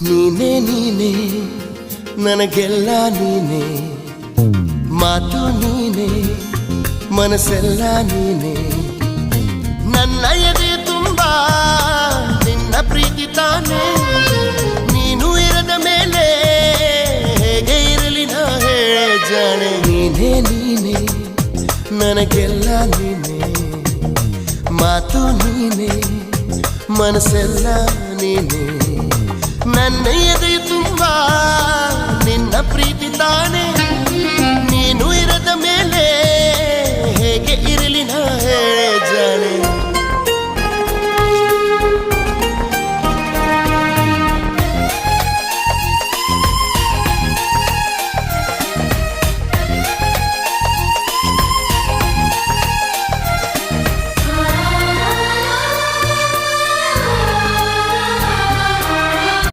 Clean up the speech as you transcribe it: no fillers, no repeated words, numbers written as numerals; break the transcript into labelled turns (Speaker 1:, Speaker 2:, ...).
Speaker 1: ನೀನೇ ನೀನೇ ನನಗೆಲ್ಲ ನೀನೇ, ಮಾತು ನೀನೇ ಮನಸ್ಸೆಲ್ಲ ನೀನೇ. ನನ್ನ ಎದೆ ತುಂಬ ನಿನ್ನ ಪ್ರೀತಿ ತಾನೇ, ನೀನು ಇರದ ಮೇಲೆ ಹೇಗೆ ಇರಲಿ ನಾ ಹೇಳೆ ಜಾಣೆ. ನೀನೇ ನೀನೇ ನನಗೆಲ್ಲ ನೀನೇ, ಮಾತು ನೀನೇ ಮನಸ್ಸೆಲ್ಲ ನೀನೇ. ನನ್ನ